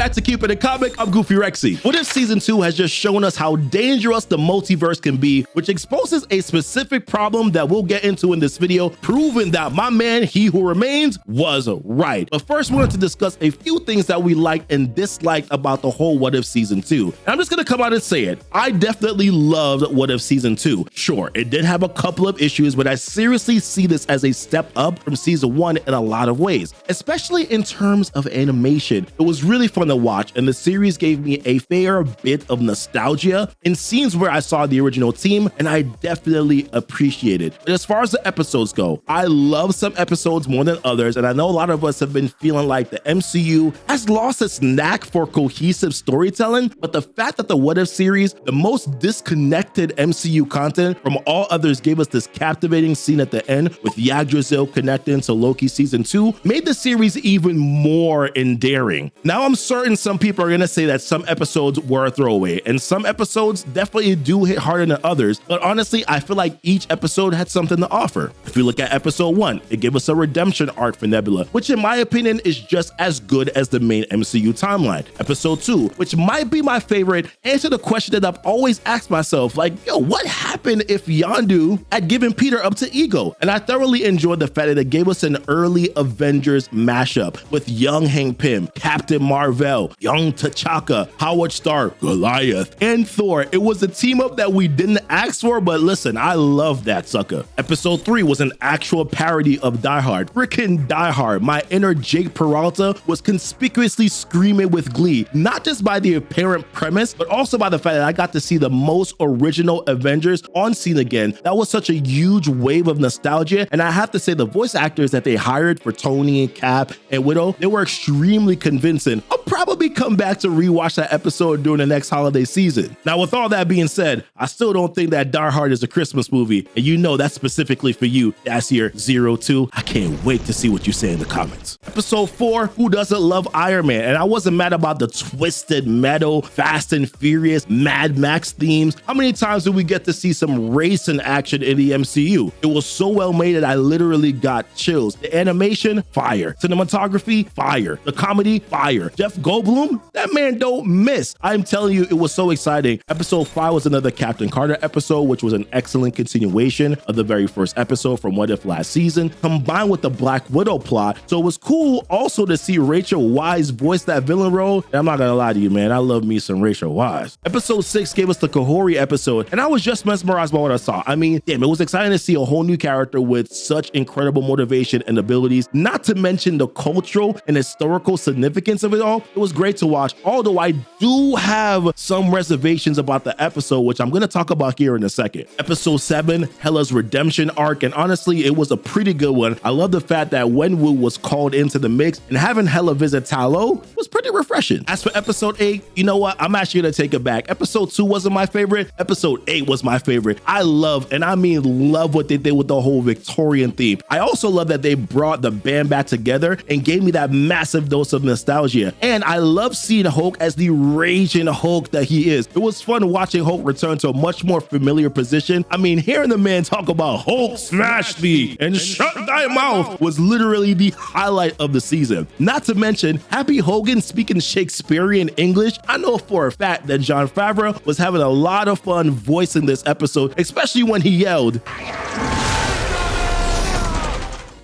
back to Keepin It Comic. I'm GoofyRhexxi. What If Season 2 has just shown us how dangerous the multiverse can be, which exposes a specific problem that we'll get into in this video, proving that my man, He Who Remains, was right. But first, we wanted to discuss a few things that we liked and disliked about the whole What If Season 2. And I'm just gonna come out and say it. I definitely loved What If Season 2. Sure, it did have a couple of issues, but I seriously see this as a step up from Season 1 in a lot of ways, especially in terms of animation. It was really fun to watch, and the series gave me a fair bit of nostalgia in scenes where I saw the original team, and I definitely appreciate it. But as far as the episodes go, I love some episodes more than others, and I know a lot of us have been feeling like the MCU has lost its knack for cohesive storytelling, but the fact that the What If series, the most disconnected MCU content from all others, gave us this captivating scene at the end with Yggdrasil connecting to Loki Season 2, made the series even more endearing. Now, I'm certain some people are gonna say that some episodes were a throwaway, and some episodes definitely do hit harder than others, but honestly, I feel like each episode had something to offer. If you look at episode 1, it gave us a redemption arc for Nebula, which in my opinion is just as good as the main MCU timeline. Episode 2, which might be my favorite, answered the question that I've always asked myself, like, yo, what happened if Yondu had given Peter up to Ego? And I thoroughly enjoyed the fact that it gave us an early Avengers mashup with young Hank Pym, Captain Marvel, young T'Chaka, Howard Stark, Goliath, and Thor. It was a team up that we didn't ask for, but listen, I love that sucker. Episode 3 was an actual parody of Die Hard. Freaking Die Hard. My inner Jake Peralta was conspicuously screaming with glee, not just by the apparent premise, but also by the fact that I got to see the most original Avengers on scene again. That was such a huge wave of nostalgia, and I have to say the voice actors that they hired for Tony, Cap, and Widow, they were extremely convincing. I'll probably come back to rewatch that episode during the next holiday season. Now, with all that being said, I still don't think that Die Hard is a Christmas movie, and you know that's specifically for you. That's your 02. I can't wait to see what you say in the comments. Episode 4, who doesn't love Iron Man? And I wasn't mad about the twisted metal, Fast and Furious, Mad Max themes. How many times did we get to see some racing action in the MCU? It was so well made that I literally got chills. The animation, fire. Cinematography, fire. The comedy, fire. Jeff Goldblum, that man don't miss. I'm telling you, it was so exciting. Episode 5 was another Captain Carter episode, which was an excellent continuation of the very first episode from What If last season, combined with the Black Widow plot. So it was cool also to see Rachel Weisz voice that villain role. And I'm not gonna lie to you, man, I love me some Rachel Weisz. Episode 6 gave us the Kahori episode, and I was just mesmerized by what I saw. I mean, damn, it was exciting to see a whole new character with such incredible motivation and abilities, not to mention the cultural and historical significance of it all. It was great to watch, although I do have some reservations about the episode, which I'm gonna talk about here in a second. Episode 7, Hela's redemption arc, and honestly, it was a pretty good one. I love the fact that Wenwu was called into the mix, and having Hela visit Ta Lo was pretty refreshing. As for episode 8, you know what? I'm actually gonna take it back. Episode 2 wasn't my favorite. Episode 8 was my favorite. I love, and I mean love, what they did with the whole Victorian theme. I also love that they brought the band back together and gave me that massive dose of nostalgia. And I love seeing Hulk as the raging Hulk that he is. It was fun watching Hulk return to a much more familiar position. I mean, hearing the man talk about Hulk smash thee and shut thy mouth was literally the highlight of the season. Not to mention Happy Hogan speaking Shakespearean English. I know for a fact that Jon Favreau was having a lot of fun voicing this episode, especially when he yelled.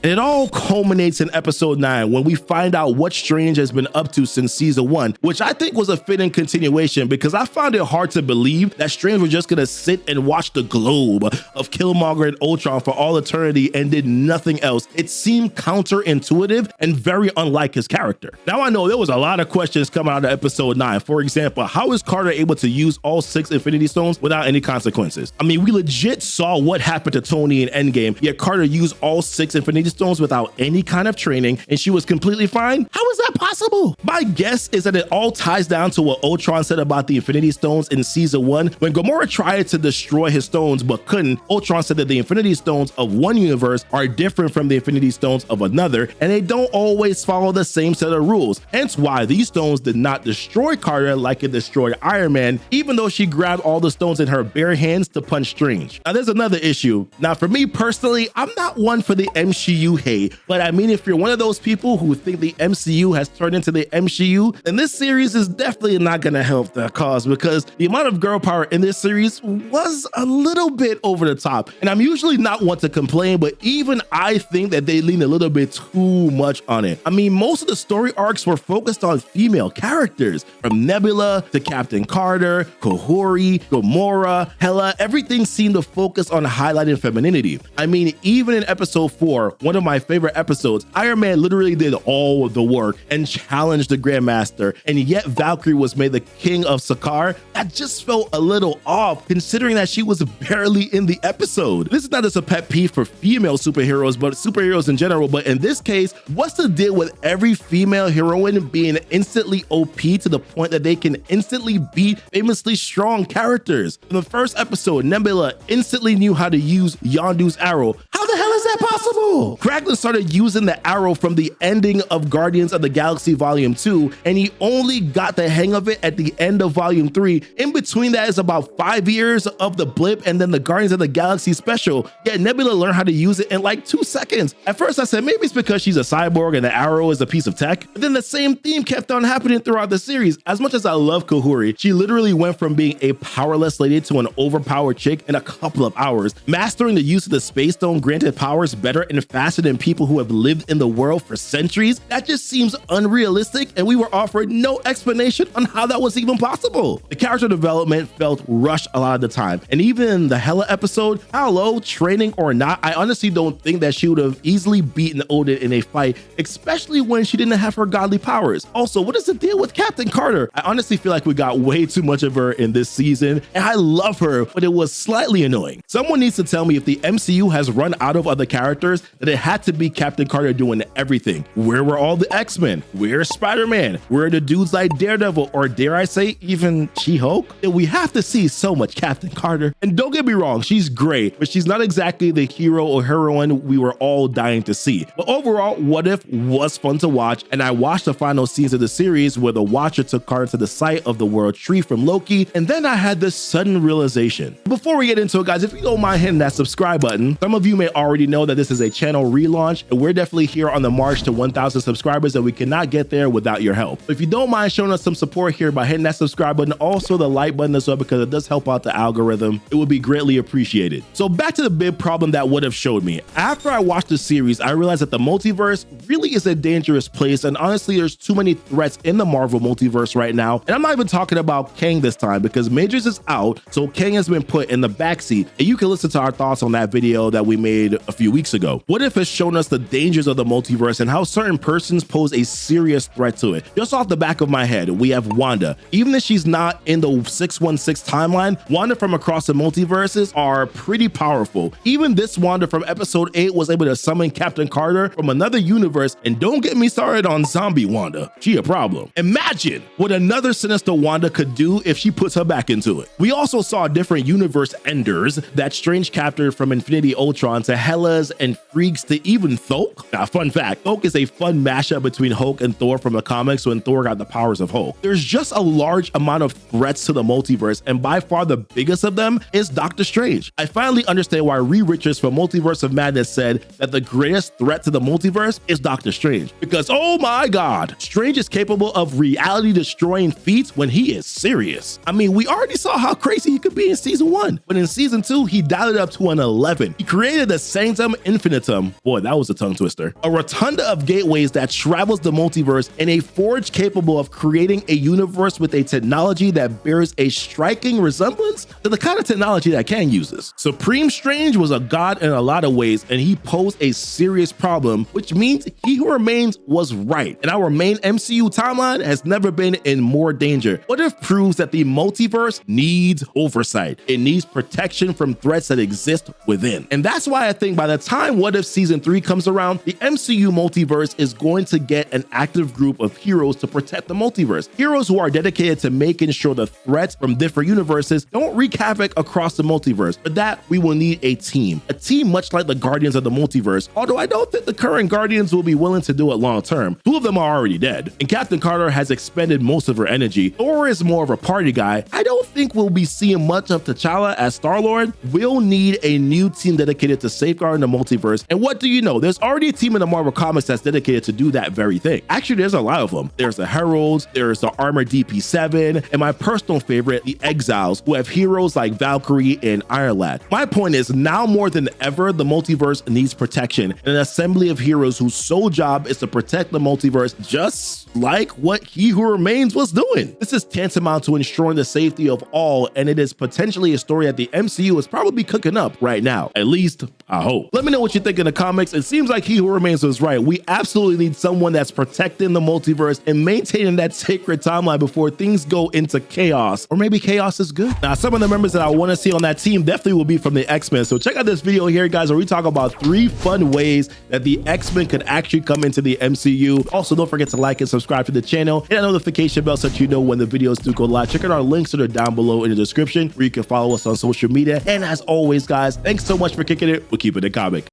And it all culminates in episode 9 when we find out what Strange has been up to since season 1, which I think was a fitting continuation because I found it hard to believe that Strange was just gonna sit and watch the globe of Killmonger and Ultron for all eternity and did nothing else. It seemed counterintuitive and very unlike his character. Now, I know there was a lot of questions coming out of episode 9. For example, how is Carter able to use all 6 Infinity Stones without any consequences? I mean, we legit saw what happened to Tony in Endgame, yet Carter used all 6 Infinity Stones without any kind of training, and she was completely fine. How is that possible? My guess is that it all ties down to what Ultron said about the Infinity Stones in season 1. When Gamora tried to destroy his stones but couldn't, Ultron said that the Infinity Stones of one universe are different from the Infinity Stones of another, and they don't always follow the same set of rules. Hence why these stones did not destroy Carter like it destroyed Iron Man, even though she grabbed all the stones in her bare hands to punch Strange. Now, there's another issue. Now, for me personally, I'm not one for the MCU MCU hate, but I mean, if you're one of those people who think the MCU has turned into the MCU, then this series is definitely not gonna help the cause, because the amount of girl power in this series was a little bit over the top. And I'm usually not one to complain, but even I think that they lean a little bit too much on it. I mean, most of the story arcs were focused on female characters, from Nebula to Captain Carter, Kahori, Gamora, Hela. Everything seemed to focus on highlighting femininity. I mean, even in episode 4, one of my favorite episodes, Iron Man literally did all of the work and challenged the Grandmaster, and yet Valkyrie was made the king of Sakaar. That just felt a little off, considering that she was barely in the episode. This is not just a pet peeve for female superheroes, but superheroes in general. But in this case, what's the deal with every female heroine being instantly OP to the point that they can instantly beat famously strong characters? In the first episode, Nebula instantly knew how to use Yondu's arrow. How the hell is that possible? Kraglin started using the arrow from the ending of Guardians of the Galaxy Volume 2, and he only got the hang of it at the end of Volume 3. In between that is about 5 years of the blip and then the Guardians of the Galaxy special, yet Nebula learned how to use it in like 2 seconds. At first I said maybe it's because she's a cyborg and the arrow is a piece of tech, but then the same theme kept on happening throughout the series. As much as I love Kahori, she literally went from being a powerless lady to an overpowered chick in a couple of hours. Mastering the use of the Space Stone granted powers better and faster than people who have lived in the world for centuries. That just seems unrealistic, and we were offered no explanation on how that was even possible. The character development felt rushed a lot of the time, and even in the Hela episode, hello, training or not, I honestly don't think that she would have easily beaten Odin in a fight, especially when she didn't have her godly powers. Also, what is the deal with Captain Carter? I honestly feel like we got way too much of her in this season, and I love her, but it was slightly annoying. Someone needs to tell me if the MCU has run out of other characters that it had to be Captain Carter doing everything. Where were all the X-Men? Where's Spider-Man? Where are the dudes like Daredevil, or dare I say even She-Hulk? We have to see so much Captain Carter. And don't get me wrong, she's great, but she's not exactly the hero or heroine we were all dying to see. But overall, What If was fun to watch, and I watched the final scenes of the series where the Watcher took Carter to the site of the World Tree from Loki, and then I had this sudden realization. Before we get into it, guys, if you don't mind hitting that subscribe button, some of you may already know that this is a channel relaunch, and we're definitely here on the march to 1,000 subscribers, and we cannot get there without your help. If you don't mind showing us some support here by hitting that subscribe button, also the like button as well, because it does help out the algorithm, it would be greatly appreciated. So back to the big problem that What If showed me. After I watched the series, I realized that the multiverse really is a dangerous place, and honestly, there's too many threats in the Marvel multiverse right now. And I'm not even talking about Kang this time, because Majors is out, so Kang has been put in the backseat, and you can listen to our thoughts on that video that we made a few weeks ago. What If has shown us the dangers of the multiverse and how certain persons pose a serious threat to it. Just off the back of my head, we have Wanda. Even if she's not in the 616 timeline, Wanda from across the multiverses are pretty powerful. Even this Wanda from episode 8 was able to summon Captain Carter from another universe, and don't get me started on zombie Wanda. She a problem. Imagine what another sinister Wanda could do if she puts her back into it. We also saw different universe enders, that strange captor from Infinity Ultron to Hela's and Freaks to even Thulk. Now, fun fact, Thulk is a fun mashup between Hulk and Thor from the comics when Thor got the powers of Hulk. There's just a large amount of threats to the multiverse, and by far the biggest of them is Doctor Strange. I finally understand why Reed Richards from Multiverse of Madness said that the greatest threat to the multiverse is Doctor Strange, because oh my god, Strange is capable of reality destroying feats when he is serious. I mean, we already saw how crazy he could be in season 1, but in season 2 he dialed it up to an 11. He created the Sanctum Infinitum, boy that was a tongue twister, a rotunda of gateways that travels the multiverse, and a forge capable of creating a universe with a technology that bears a striking resemblance to the kind of technology that Kang uses. Supreme Strange was a god in a lot of ways, and he posed a serious problem, which means He Who Remains was right, and our main MCU timeline has never been in more danger. What If proves that the multiverse needs oversight. It needs protection from threats that exist within. And that's why I think by the time What If season 3 comes around, the MCU multiverse is going to get an active group of heroes to protect the multiverse. Heroes who are dedicated to making sure the threats from different universes don't wreak havoc across the multiverse. For that, we will need a team much like the Guardians of the Multiverse, although I don't think the current Guardians will be willing to do it long term. 2 of them are already dead, and Captain Carter has expended most of her energy. Thor is more of a party guy. I don't think we'll be seeing much of T'Challa as Star-Lord. We'll need a new team dedicated to safeguarding the multiverse, and What what do you know? There's already a team in the Marvel Comics that's dedicated to do that very thing. Actually, there's a lot of them. There's the Heralds, there's the Armored DP7, and my personal favorite, the Exiles, who have heroes like Valkyrie and Iron Lad. My point is, now more than ever, the multiverse needs protection, and an assembly of heroes whose sole job is to protect the multiverse, just like what He Who Remains was doing. This is tantamount to ensuring the safety of all, and it is potentially a story that the MCU is probably cooking up right now. At least, I hope. Let me know what you think in the comments. It seems like He Who Remains was right. We absolutely need someone that's protecting the multiverse and maintaining that sacred timeline before things go into chaos. Or maybe chaos is good. Now, some of the members that I want to see on that team definitely will be from the X-Men. So check out this video here, guys, where we talk about 3 fun ways that the X-Men could actually come into the MCU. Also, don't forget to like and subscribe to the channel, hit that notification bell so that you know when the videos do go live. Check out our links that are down below in the description where you can follow us on social media. And as always, guys, thanks so much for kicking it with Keepin It Comic.